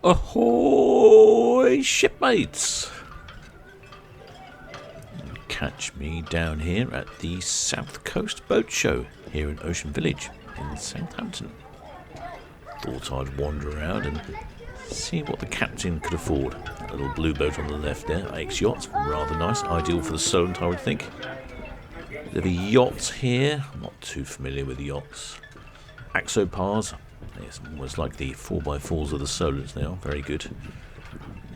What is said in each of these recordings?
Ahoy, shipmates! Catch me down here at the South Coast Boat Show here in Ocean Village in Southampton. Thought I'd wander around and see what the captain could afford. A little blue boat on the left there, Aix yacht, rather nice, ideal for the Solent, I would think. There are yachts here, I'm not too familiar with yachts. Axopars, it's almost like the 4x4s of the Solents, they are very good.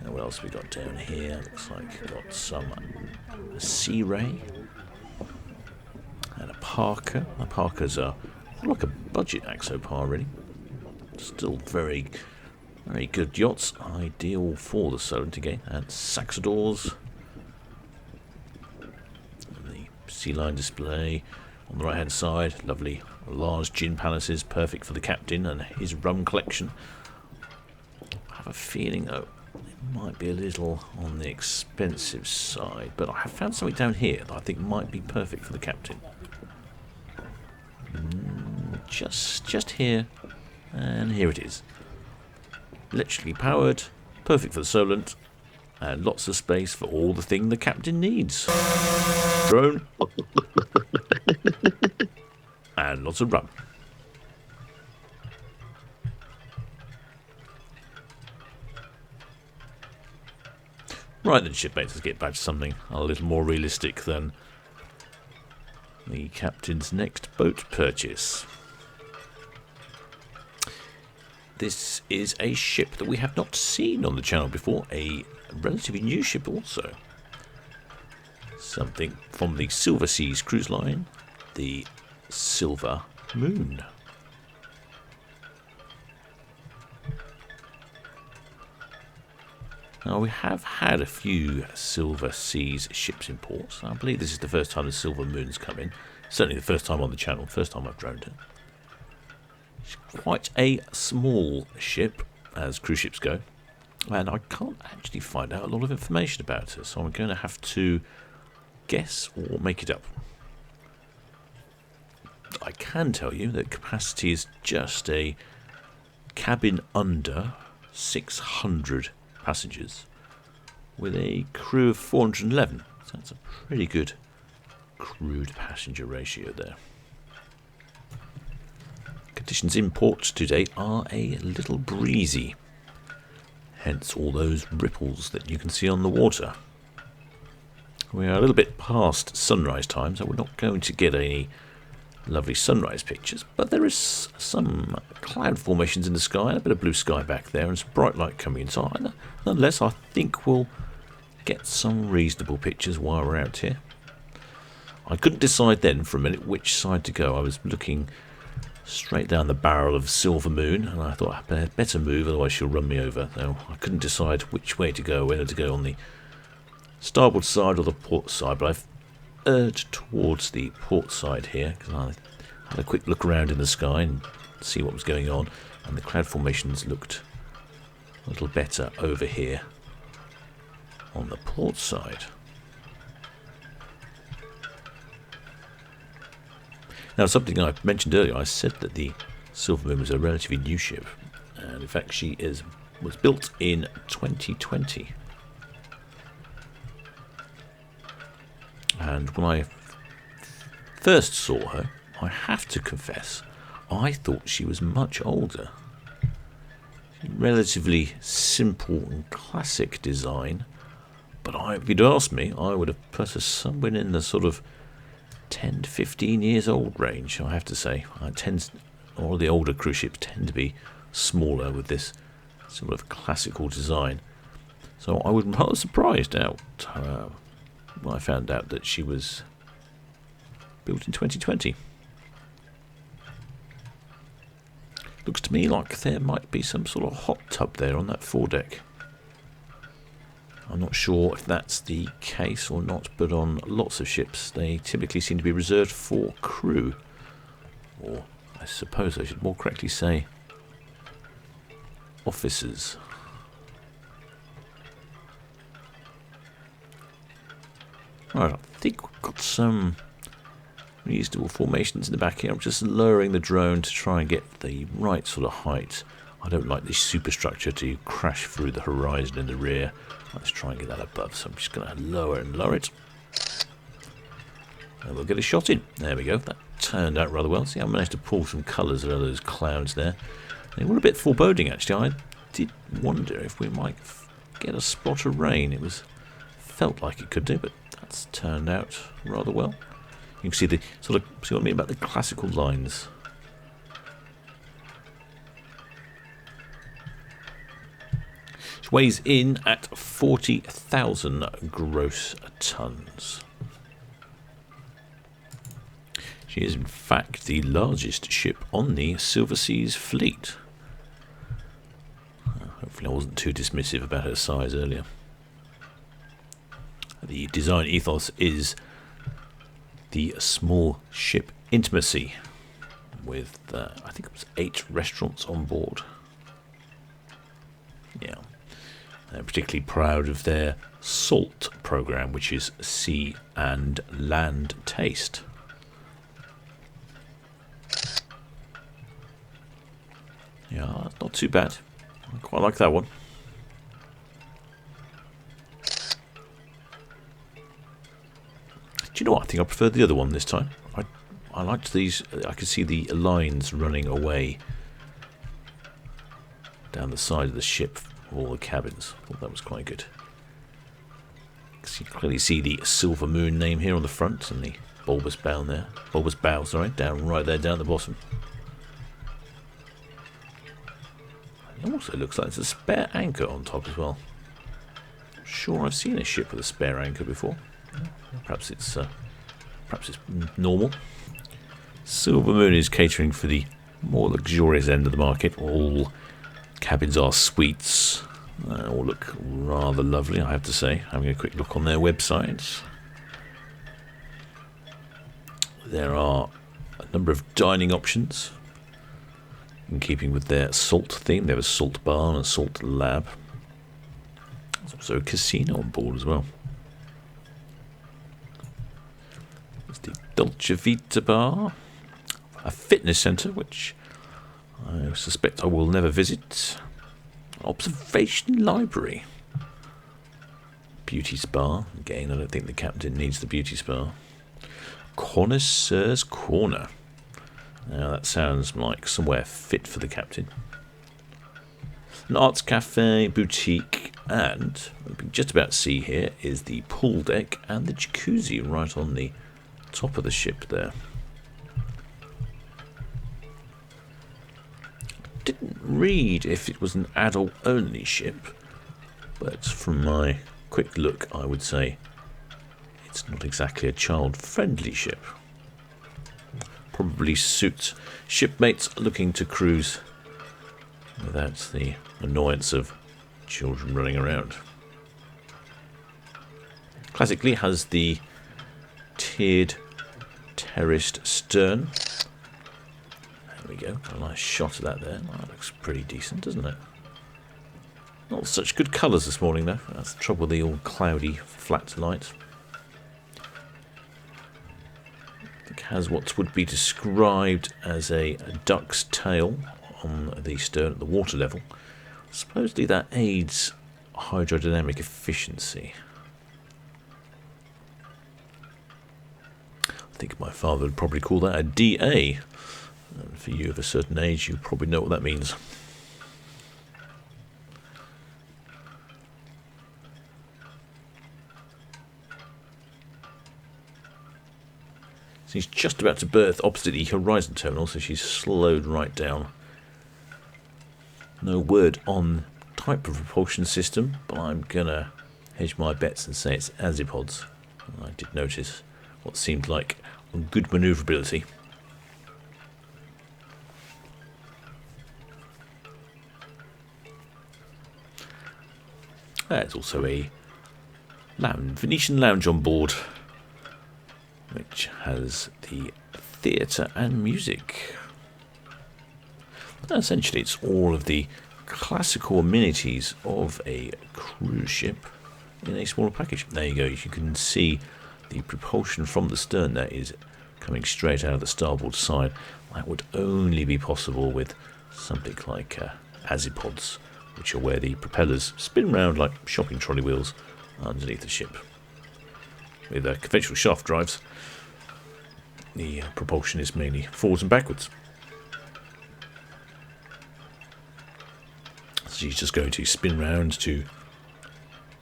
Now what else have we got down here? Looks like we've got some Sea Ray and a Parker. The Parkers are like a budget Axopar really. Still very good yachts, ideal for the Solent again. And Saxadors. The Sea Line display on the right hand side, lovely large gin palaces, perfect for the captain and his rum collection. I have a feeling though it might be a little on the expensive side, but I have found something down here that I think might be perfect for the captain. Just here, and here it is. Electrically powered, perfect for the Solent, and lots of space for all the thing the captain needs. Drone. And lots of rum. Right then, shipmates, let's get back to something a little more realistic than the captain's next boat purchase. This is a ship that we have not seen on the channel before, a relatively new ship also. Something from the SilverSea cruise line, the Silver Moon. Now we have had a few SilverSea ships in port. I believe this is the first time the Silver Moon's come in. Certainly the first time on the channel, first time I've droned it. It's quite a small ship, as cruise ships go. And I can't actually find out a lot of information about her, so I'm going to have to guess or make it up. I can tell you that capacity is just a cabin under 600 passengers with a crew of 411. So that's a pretty good crew to passenger ratio there. Conditions in port today are a little breezy, hence all those ripples that you can see on the water. We are a little bit past sunrise time, so we're not going to get any lovely sunrise pictures, but there is some cloud formations in the sky and a bit of blue sky back there and some bright light coming inside. Nonetheless, I think we'll get some reasonable pictures while we're out here. I couldn't decide then for a minute which side to go. I was looking straight down the barrel of Silver Moon and I thought I'd better move, otherwise she'll run me over. So I couldn't decide which way to go, whether to go on the starboard side or the port side, but I've urged towards the port side here because I had a quick look around in the sky and see what was going on, and the cloud formations looked a little better over here on the port side. Now, something I mentioned earlier, I said that the Silver Moon was a relatively new ship, and in fact she was built in 2020. And when I first saw her, I have to confess, I thought she was much older. Relatively simple and classic design, but if you'd asked me, I would have put her somewhere in the sort of 10 to 15 years old range, I have to say. All the older cruise ships tend to be smaller with this sort of classical design. So I was rather surprised out when I found out that she was built in 2020. Looks to me like there might be some sort of hot tub there on that foredeck. I'm not sure if that's the case or not, but on lots of ships they typically seem to be reserved for crew. Or I suppose I should more correctly say officers. Right, I think we've got some reasonable formations in the back here. I'm just lowering the drone to try and get the right sort of height I don't like this superstructure to crash through the horizon in the rear. Let's try and get that above, so I'm just going to lower and lower it. And we'll get a shot in. There we go. That turned out rather well. See, I managed to pull some colours out of those clouds there. They were a bit foreboding, actually. I did wonder if we might get a spot of rain. It felt like it could do, but that's turned out rather well. You can see the see what I mean about the classical lines. It weighs in at 40,000 gross tons. She is in fact the largest ship on the SilverSea's fleet. Hopefully I wasn't too dismissive about her size earlier. The design ethos is the small ship intimacy with, I think it was 8 restaurants on board. Yeah. They're particularly proud of their SALT program, which is Sea and Land Taste. Yeah, not too bad. I quite like that one. Do you know what? I think I prefer the other one this time. I liked these. I could see the lines running away down the side of the ship of all the cabins. I thought that was quite good. You can clearly see the Silver Moon name here on the front and the bulbous bow there. Bulbous bow, sorry, down right there, down at the bottom. It also looks like there's a spare anchor on top as well. I'm sure I've seen a ship with a spare anchor before. Perhaps it's normal. Silver Moon is catering for the more luxurious end of the market. All cabins are suites. All look rather lovely, I have to say. Having a quick look on their website. There are a number of dining options. In keeping with their salt theme, they have a salt bar and a salt lab. There's also a casino on board as well. There's the Dolce Vita bar, a fitness centre, which I suspect I will never visit. An observation library. Beauty spa. Again, I don't think the captain needs the beauty spa. Connoisseur's Corner. Now that sounds like somewhere fit for the captain. An arts cafe, boutique, and what we can just about see here is the pool deck and the jacuzzi right on the top of the ship there. Didn't read if it was an adult only ship, but from my quick look I would say it's not exactly a child friendly ship. Probably suits shipmates looking to cruise without the annoyance of children running around. Classically has the tiered terraced stern. There we go, got a nice shot of that there. That looks pretty decent, doesn't it? Not such good colours this morning though. That's the trouble with the all cloudy flat light. Has what would be described as a duck's tail on the stern at the water level. Supposedly that aids hydrodynamic efficiency. I think my father would probably call that a DA. And for you of a certain age, you probably know what that means. She's just about to berth opposite the horizon terminal, so she's slowed right down. No word on type of propulsion system, but I'm going to hedge my bets and say it's azipods. I did notice what seemed like good manoeuvrability. There's also a Venetian lounge on board, which has the theatre and music. Essentially, it's all of the classical amenities of a cruise ship in a smaller package. There you go. You can see the propulsion from the stern there is coming straight out of the starboard side. That would only be possible with something like azipods, which are where the propellers spin round like shopping trolley wheels underneath the ship. With conventional shaft drives, the propulsion is mainly forwards and backwards. So you just go to spin round to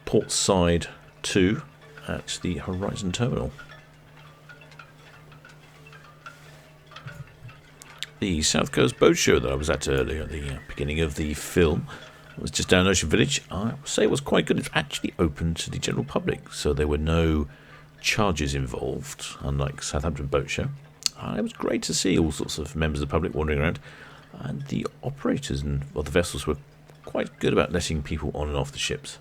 port side 2 at the Horizon Terminal. The South Coast Boat Show that I was at earlier at the beginning of the film was just down Ocean Village. I would say it was quite good. It's actually open to the general public, so there were no charges involved, unlike Southampton Boat Show. It was great to see all sorts of members of the public wandering around, and the operators of the vessels were quite good about letting people on and off the ships.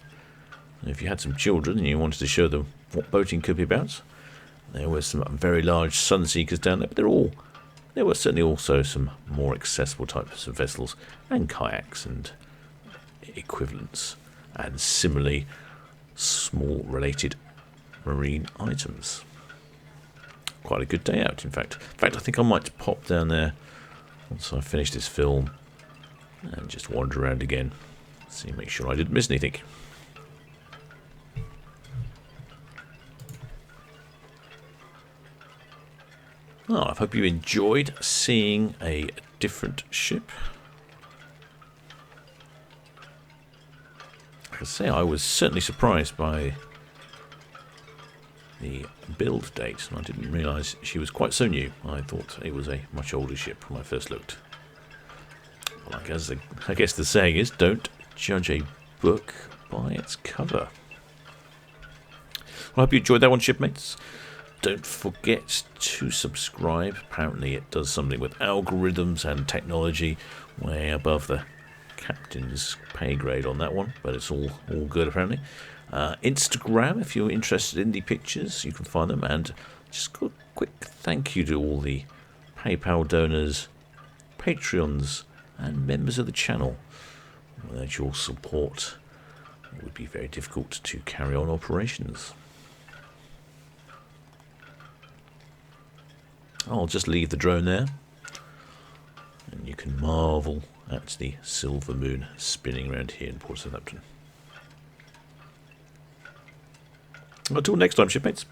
And if you had some children and you wanted to show them what boating could be about, there were some very large sunseekers down there, but there were certainly also some more accessible types of vessels and kayaks and equivalents, and similarly small related marine items. Quite a good day out, in fact. I think I might pop down there once I finish this film and just wander around again, see, make sure I didn't miss anything. Oh, I hope you enjoyed seeing a different ship. Like I say, I was certainly surprised by the build date, and I didn't realise she was quite so new. I thought it was a much older ship when I first looked. Well, I guess the saying is, don't judge a book by its cover. Well, I hope you enjoyed that one, shipmates. Don't forget to subscribe. Apparently it does something with algorithms and technology way above the captain's pay grade on that one, but it's all good apparently. Instagram, if you're interested in the pictures, you can find them. And just a quick thank you to all the PayPal donors, Patreons, and members of the channel. Without your support, it would be very difficult to carry on operations. I'll just leave the drone there, and you can marvel at the silver moon spinning around here in Port Southampton. Until next time, shipmates.